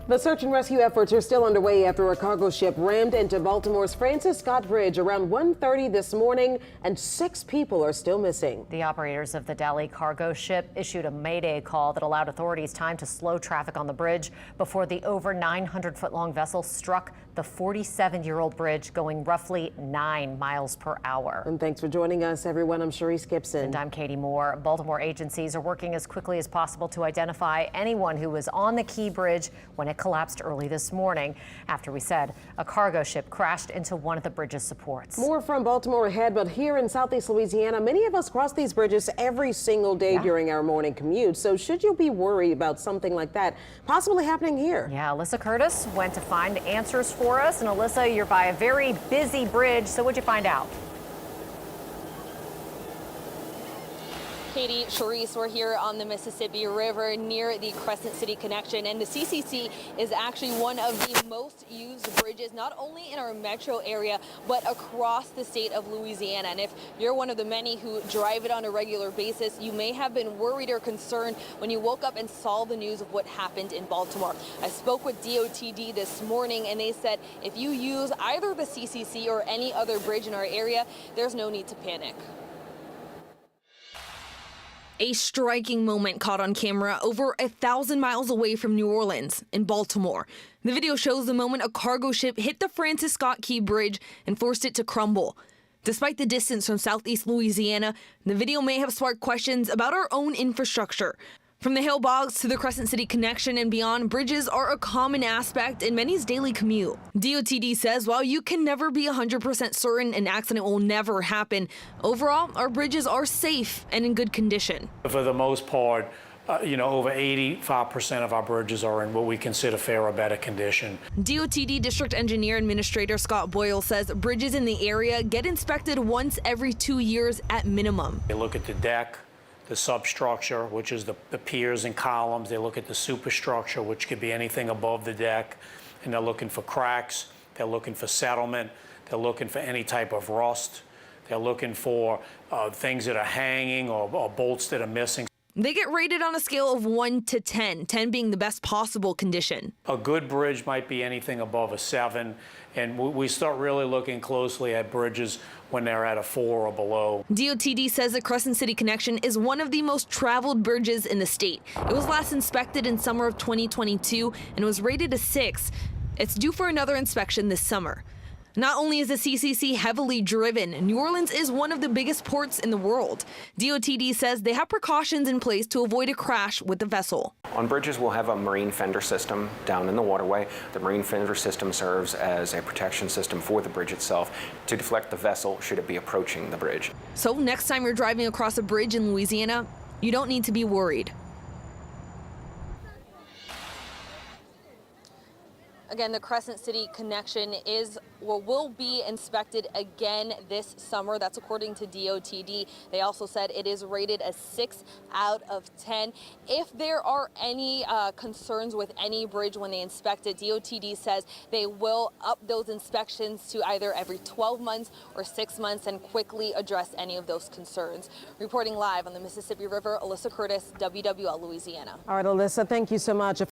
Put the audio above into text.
The search and rescue efforts are still underway after a cargo ship rammed into Baltimore's Francis Scott Bridge around 1:30 this morning, and 6 people are still missing. The operators of the Delhi cargo ship issued a mayday call that allowed authorities time to slow traffic on the bridge before the over 900-foot-long vessel struck the 47-year-old bridge, going roughly 9 miles per hour. And thanks for joining us, everyone. I'm Sharice Gibson. And I'm Katie Moore. Baltimore agencies are working as quickly as possible to identify anyone who was on the Key Bridge when it collapsed early this morning. After we said a cargo ship crashed into one of the bridge's supports. More from Baltimore ahead, but here in Southeast Louisiana, many of us cross these bridges every single day during our morning commute. So should you be worried about something like that possibly happening here? Yeah, Alyssa Curtis went to find answers for us. And Alyssa, you're by a very busy bridge. So what'd you find out? Katie, Sharice, we're here on the Mississippi River near the Crescent City connection, and the CCC is actually one of the most used bridges, not only in our metro area, but across the state of Louisiana. And if you're one of the many who drive it on a regular basis, you may have been worried or concerned when you woke up and saw the news of what happened in Baltimore. I spoke with DOTD this morning, and they said if you use either the CCC or any other bridge in our area, there's no need to panic. A striking moment caught on camera over 1,000 miles away from New Orleans in Baltimore. The video shows the moment a cargo ship hit the Francis Scott Key Bridge and forced it to crumble. Despite the distance from Southeast Louisiana, the video may have sparked questions about our own infrastructure. From the Hill Bogs to the Crescent City connection and beyond, bridges are a common aspect in many's daily commute. DOTD says while you can never be 100% certain an accident will never happen, overall, our bridges are safe and in good condition. For the most part, over 85% of our bridges are in what we consider fair or better condition. DOTD District Engineer Administrator Scott Boyle says bridges in the area get inspected once every 2 years at minimum. They look at the deck, the substructure, which is the piers and columns. They look at the superstructure, which could be anything above the deck, and they're looking for cracks. They're looking for settlement. They're looking for any type of rust. They're looking for things that are hanging or bolts that are missing. They get rated on a scale of 1 to 10, 10 being the best possible condition. A good bridge might be anything above a 7, and we start really looking closely at bridges when they're at a 4 or below. DOTD says the Crescent City connection is one of the most traveled bridges in the state. It was last inspected in summer of 2022 and was rated a 6. It's due for another inspection this summer. Not only is the CCC heavily driven, New Orleans is one of the biggest ports in the world. DOTD says they have precautions in place to avoid a crash with the vessel. On bridges, we'll have a marine fender system down in the waterway. The marine fender system serves as a protection system for the bridge itself to deflect the vessel should it be approaching the bridge. So next time you're driving across a bridge in Louisiana, you don't need to be worried. Again, the Crescent City connection will be inspected again this summer. That's according to DOTD. They also said it is rated a 6 out of 10. If there are any concerns with any bridge when they inspect it, DOTD says they will up those inspections to either every 12 months or 6 months and quickly address any of those concerns. Reporting live on the Mississippi River, Alyssa Curtis, WWL Louisiana. All right, Alyssa, thank you so much.